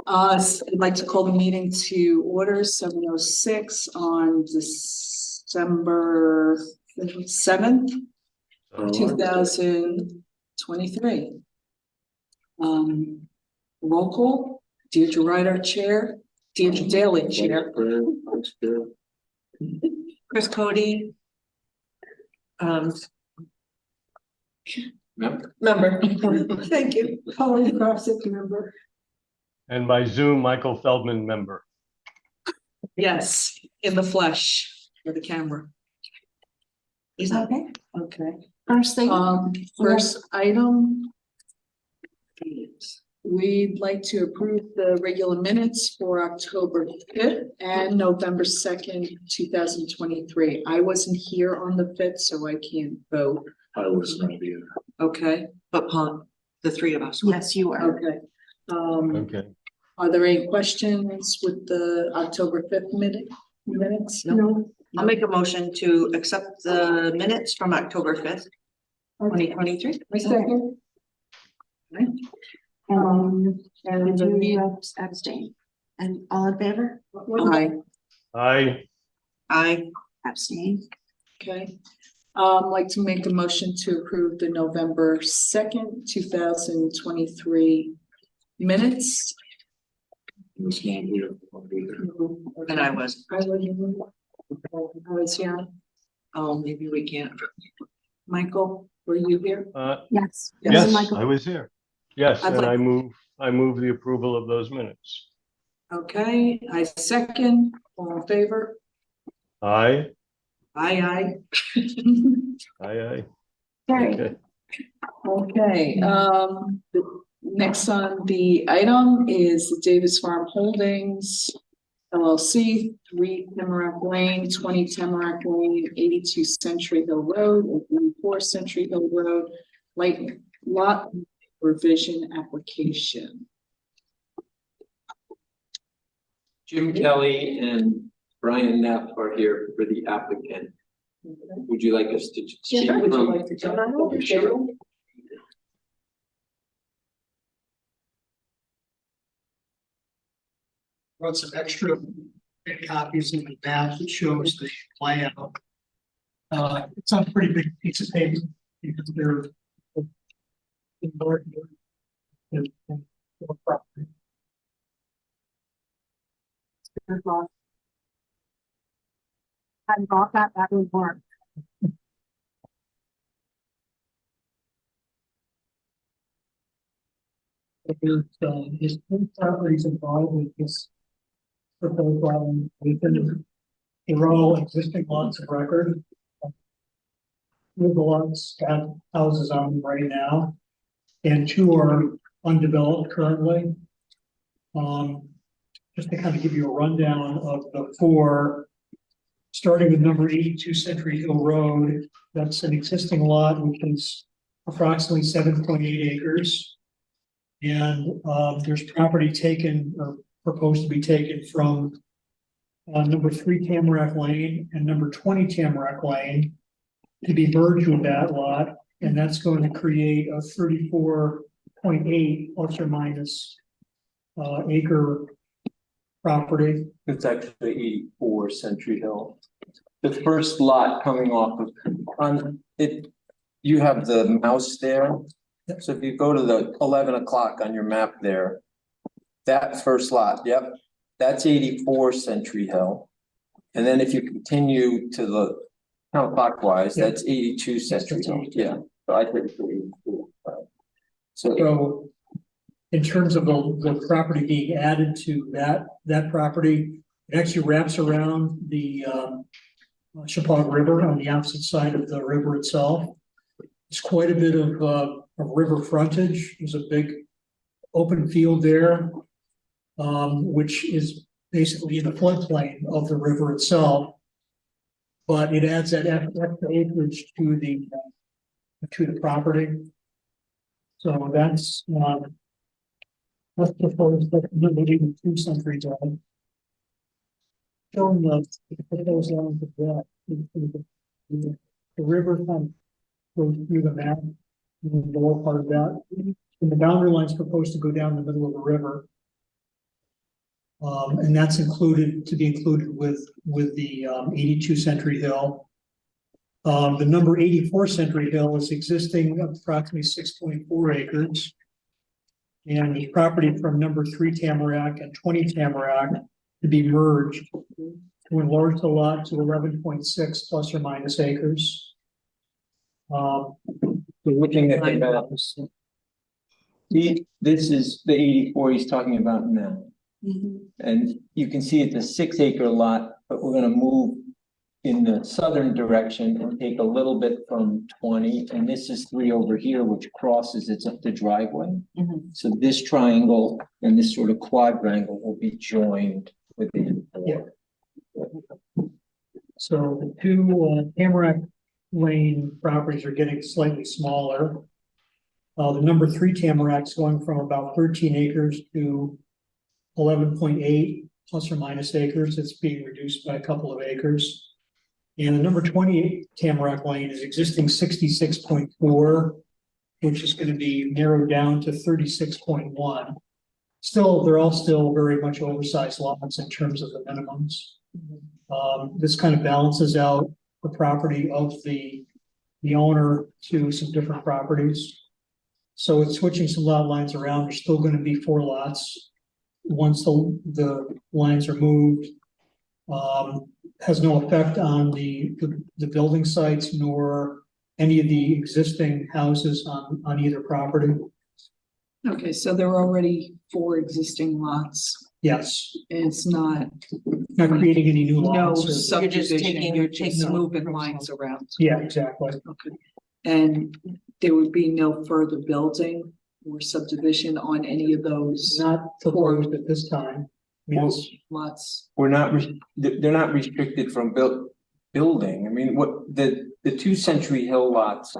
I'd like to call the meeting to order 7:06 on December 7th, 2023. Roll call, Deirdre Ryder, Chair, Deirdre Daly, Chair. Chris Cody. Member. Thank you. Holly Crossett, member. And by Zoom, Michael Feldman, member. Yes, in the flesh for the camera. Is that okay? Okay. First item. We'd like to approve the regular minutes for October 5th and November 2nd, 2023. I wasn't here on the 5th, so I can't vote. I was going to be there. Okay, But the three of us. Yes, you are. okay. Okay. Are there any questions with the October 5th minutes? No. I'll make a motion to accept the minutes from October 5th, 2023. My second. Right. And you abstain. And all in favor? Aye. Aye. I Abstain. Okay. Like to make a motion to approve the November 2nd, 2023 minutes. I was not here. I'll be there. and I was. I was here. Oh, maybe we can't. Michael, were you here? Yes. Yes, Michael. I was here. Yes, I'd and like- I move the approval of those minutes. Okay, I second. All in favor? Aye. Aye, Aye. Carrie. Okay. Okay, the next on the item is the Davis Farm Holdings LLC, 3 Tamarack Lane, 20 Tamarack Lane, 82 Century Hill Road, and 84 Century Hill Road, lot revision application. Jim Kelly and Brian Neff are here for the applicant. Would you like us to? Sure, would you like to jump over? Sure. Brought some extra copies in the back that shows the plan. It's on a pretty big piece of paper because they're in North and property. I bought that would work. His two properties involved with this proposed lot within a row of existing lots of record. Two of the lots got houses on them right now, and 2 are undeveloped currently. Just to kind of give you a rundown of the 4, starting with number 82 Century Hill Road, that's an existing lot which is approximately 7.8 acres. And there's property taken or proposed to be taken from number 3 Tamarack Lane and number 20 Tamarack Lane to be merged with that lot, and that's going to create a 34.8 plus or minus acre property. It's actually 84 Century Hill. The first lot coming off of, on it, you have the mouse there. So if you go to the 11 o'clock on your map there, that first lot, yep, that's 84 Century Hill. And then if you continue to the counterclockwise, that's 82 Century Hill, yeah. So I think it's 84. So in terms of the property being added to that property, it actually wraps around the Chappaqua River on the opposite side of the river itself. It's quite a bit of river frontage. There's a big open field there, which is basically in the floodplain of the river itself. But it adds that extra acreage to the property. So that's proposed that number 82 Century Drive. Showing the proposed lines of that, the river kind of goes through the map, in the lower part of that. And the boundary line is proposed to go down the middle of the river. And that's included, to be included with the 82 Century Hill. The number 84 Century Hill is existing approximately 6.4 acres. And the property from number 3 Tamarack and 20 Tamarack to be merged to enlarge the lot to 11.6 plus or minus acres. So looking at the map. This is the 84 he's talking about now. And you can see it's a 6 acre lot, but we're gonna move in the southern direction and take a little bit from 20, and this is 3 over here, which crosses, it's up the driveway. So this triangle and this sort of quadrangle will be joined within. Yeah. So the two Tamarack Lane properties are getting slightly smaller. The number 3 Tamarack's going from about 13 acres to 11.8 plus or minus acres. It's being reduced by a couple of acres. And the number 20 Tamarack Lane is existing 66.4, which is going to be narrowed down to 36.1. Still, they're all still very much oversized lots in terms of the minimums. This kind of balances out the property of the owner to some different properties. So it's switching some lot lines around. There's still going to be 4 lots once the lines are moved. Has no effect on the building sites nor any of the existing houses on either property. Okay, so there are already 4 existing lots. Yes, It's not, not creating any new no lots. or- You're just subdivision, taking- you're just taking- moving lines around. Yeah, exactly. Okay. And there would be no further building or subdivision on any of those Not proposed at this time. I mean, it's- lots. We're not, they're not restricted from building. I mean, what the 2 Century Hill lots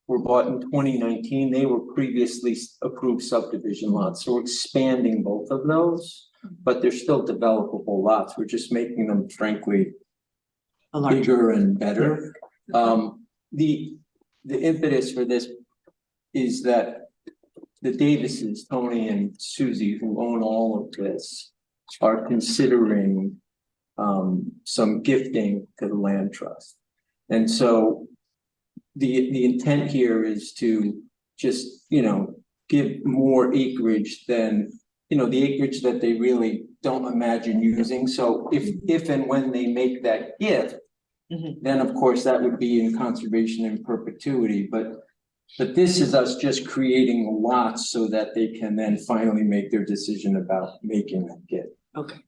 were bought in 2019. They were previously approved subdivision lots. So we're expanding both of those, but they're still developable lots. We're just making them frankly A large. bigger and better. The impetus for this is that the Davises, Tony and Susie, who own all of this, are considering some gifting to the land trust. And so the intent here is to just, give more acreage than, the acreage that they really don't imagine using. So if and when they make that gift, then of course that would be in conservation in perpetuity, but this is us just creating lots so that they can then finally make their decision about making that gift. Okay.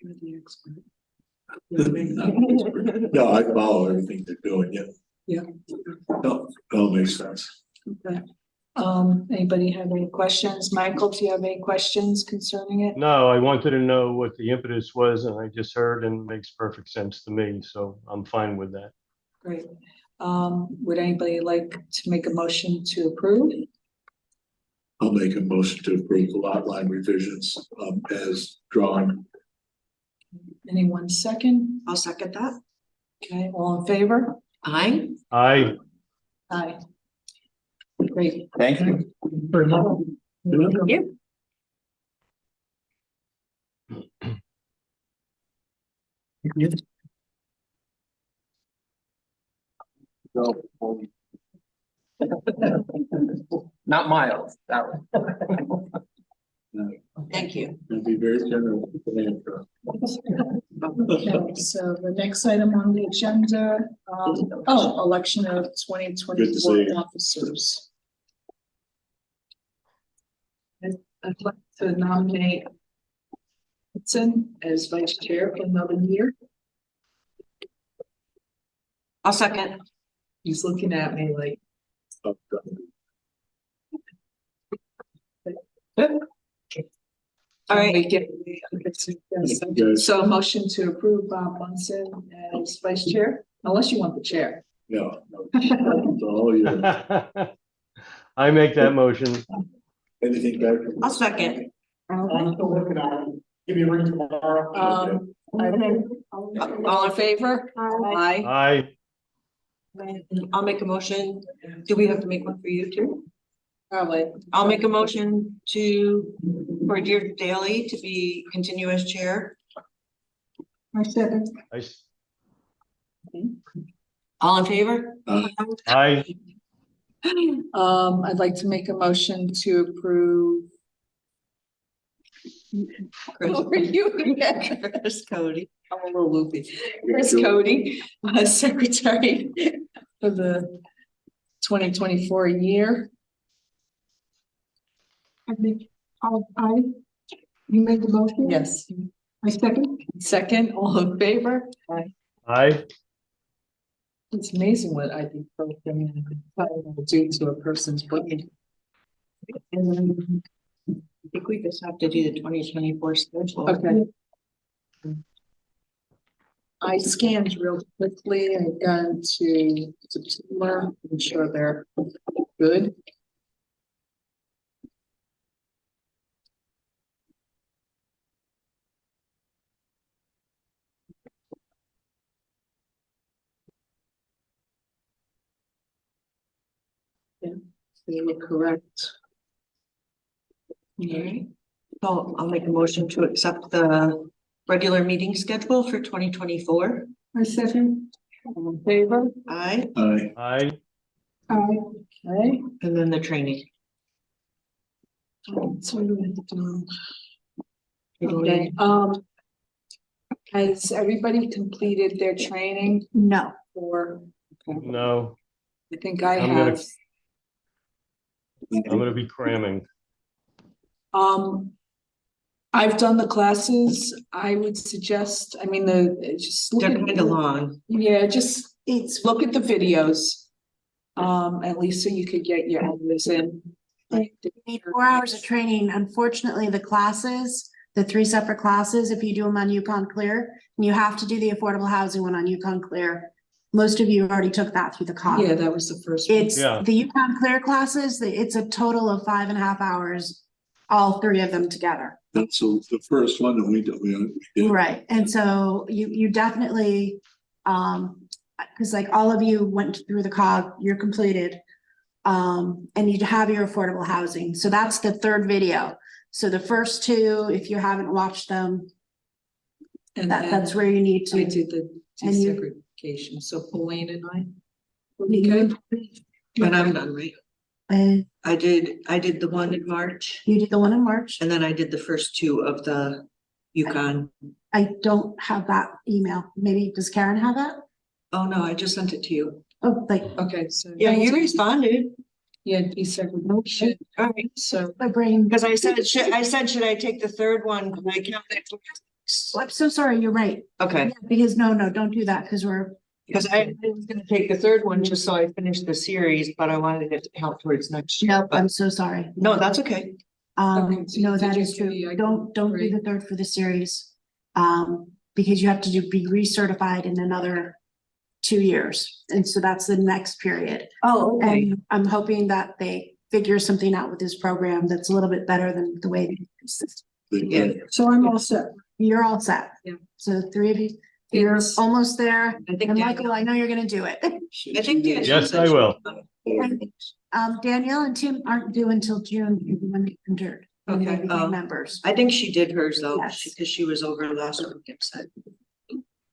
You're the expert. No, I follow everything they're doing, yeah. Yeah. No, all makes sense. Okay. Anybody have any questions? Michael, do you have any questions concerning it? No, I wanted to know what the impetus was, and I just heard, and it makes perfect sense to me, so I'm fine with that. Great. Would anybody like to make a motion to approve? I'll make a motion to approve the lot line revisions as drawn. Anyone second? I'll second that. Okay, all in favor? Aye. Aye. Aye. Great. Thank you. Very much. Thank you. Not miles, that one. Thank you. It'll be very general with the land trust. Okay, so the next item on the agenda, election of 2024 you. officers. I'd like to nominate Hudson as vice chair for another year. I'll second. He's looking at me like, All right. can we get? So a motion to approve Bob Munson as vice chair, unless you want the chair. No, it's all you. I make that motion. Anything back? from- I'll second. I'm still working on it. Give me a ring tomorrow. I think, all in favor? Aye. Aye. I'll make a motion. Do we have to make one for you too? Probably. I'll make a motion for Dear Daly to continue as chair. I second. All in favor? I, I'd like to make a motion to approve. Chris. Who are you again? Chris Cody. I'm a little loopy. Chris Cody, secretary for the 2024 year. You made the motion? Yes. I second. Second, all in favor? I, It's amazing what ibuprofen will do to a person's brain. And then I think we just have to do the 2024 schedule. Okay. I scanned real quickly. I've gone to September. I'm sure they're good. Yeah, they were correct. All right. So I'll make a motion to accept the regular meeting schedule for 2024. I second. All in favor? Aye. I, Okay. And then the training. So what do we have to do? Okay, has everybody completed their training No. for? no, I think I I'm gonna- have. I'm gonna be cramming. I've done the classes. I would suggest, I mean, just. look They're at- kind of long. Yeah, just, look at the videos. At least so you could get your hours in. You need 4 hours of training. Unfortunately, the classes, the 3 separate classes, if you do them on Yukon Clear, and you have to do the affordable housing one on Yukon Clear. Most of you already took that through the COG. Yeah, that was the first one. It's Yeah. the Yukon Clear classes, it's a total of 5.5 hours, all 3 of them together. That's the first one that we did. Right, and so you definitely, because like all of you went through the COG, you're completed. And you have your affordable housing, so that's the 3rd video. So the first 2, if you haven't watched them, And that's where you need I to. did the and you- desegregation, so Pauline and I. you- And I'm done, right? And I did the one in March you did the one in March. and then I did the first 2 of the Yukon. I don't have that email. Maybe, does Karen have that? Oh, no, I just sent it to you. Oh, like, Okay, so. Yeah, you responded. Yeah, desegregation, All right. so. my brain. Because I said, should I take the 3rd one? Can I count it? Oh, I'm so sorry, you're right. Okay, Yeah, because no, don't do that, because we're, because I was gonna take the 3rd one just so I finished the series, but I wanted it to count towards next year. nope, I'm so sorry. No, that's okay. Okay, so No, did that you is do true. the Don't do three? the 3rd for the series. Because you have to be recertified in another 2 years. And so that's the next period. Oh, And I'm hoping that they figure something out with this program that's a little bit better than the way it is. Yeah. So I'm all set. You're all set. Yeah. So the 3 of you, you're It's- almost there. I think And Michael, I know you're gonna do it. I think Danielle Yes, said I she- will. Danielle and Tim aren't due until June when they entered. when they Okay, became members. I think she did hers though, Yes. because she was over last week, said.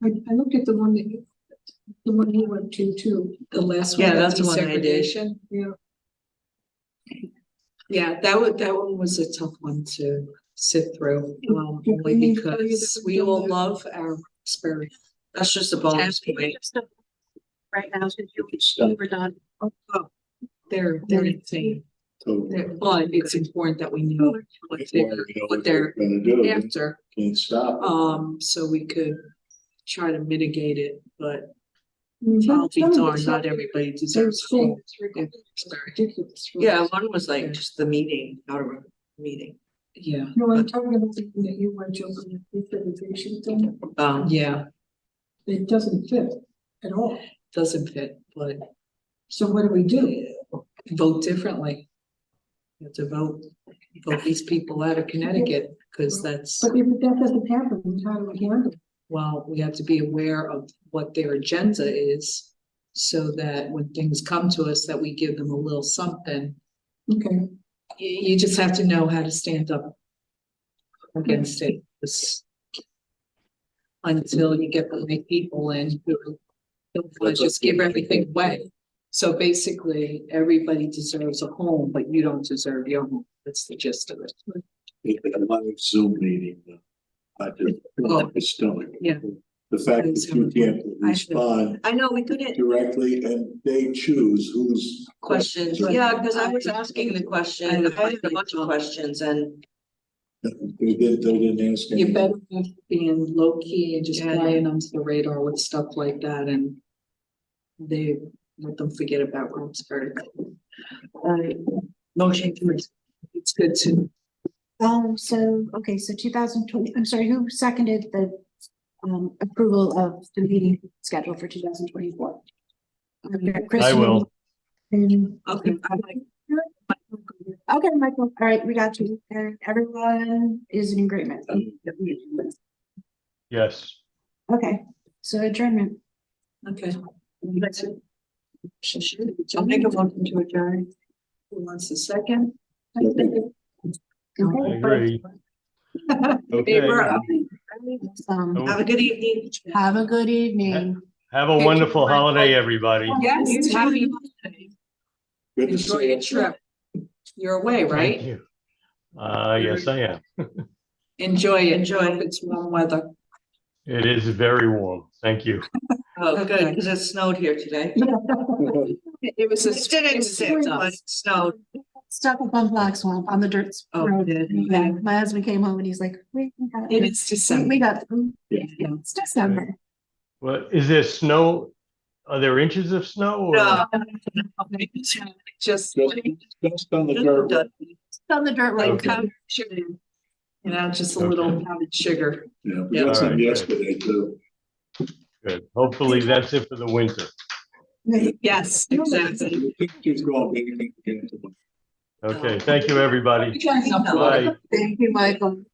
I looked at the one you went to too. The last one. Yeah, the that's the one I did. desegregation. Yeah. Yeah, that one was a tough one to sit through, Did we only need to tell you because that we we've all done love our Roxbury. That's just a bonus point. Right now, since you were done. They're insane. Totally. But it's important that we know what they're Gonna do, after, can't stop. so we could try to mitigate it, but I'll be darned, not everybody deserves. a full Roxbury. Yeah, one was like just the meeting, not a meeting. Yeah, No, I'm talking about the that you went to on the desegregation thing. yeah, It doesn't fit at all. doesn't fit, but So what do we do? vote differently. You have to vote these people out of Connecticut, because that's, But if that doesn't happen, then how do we handle it? well, we have to be aware of what their agenda is. So that when things come to us, that we give them a little something Okay. You just have to know how to stand up against it. This- Until you get the right people in who don't wanna just give everything away. So basically, everybody deserves a home, but you don't deserve your home. That's the gist of it. A live Zoom meeting, I just, it's stomach. Yeah. The fact that you can't respond I know, we couldn't directly and they choose whose questions, yeah, because I was asking the question, I had a bunch of questions and. They didn't ask. You're any. better off being low key and just Yeah. flying under the radar with stuff like that and they let them forget about Roxbury. Motion to. It's good to, So, okay, so 2020, I'm sorry, who seconded the approval of the meeting schedule for 2024? I will. Okay. Okay, Michael, all right, we got you, and everyone is in agreement. Yes. Okay, so adjournment. okay. That's it. I'll make a motion to adjourn. Who wants a second? I agree. Okay. Favor, aye. Have a good evening. Have a good evening. Have a wonderful holiday, everybody. Yes, happy holiday. Good to Enjoy see your you. trip. You're away, Thank right? you. Yes, I am. Enjoy it. Enjoy. Hope it's warm weather. It is very warm. Thank you. Oh, good, because it snowed here today. It was a. It didn't stick, but it snowed. Stuck up on Black Swamp on the dirt Oh, road. did. Yeah, my husband came home and he's like, wait, we got. It is December. We got, Yeah. it's December. Well, is there snow? Are there inches of snow? Or? No. Just. Just on the dirt. It's on the dirt road. Okay. Powdered sugar. You know, just a little Okay. powdered sugar. Yeah, we Yeah. got some All right, good. yesterday too. Good. Hopefully that's it for the winter. Yes, exactly. Pictures going big again tomorrow. Okay. Thank you, everybody. Bye. Thank you, Michael.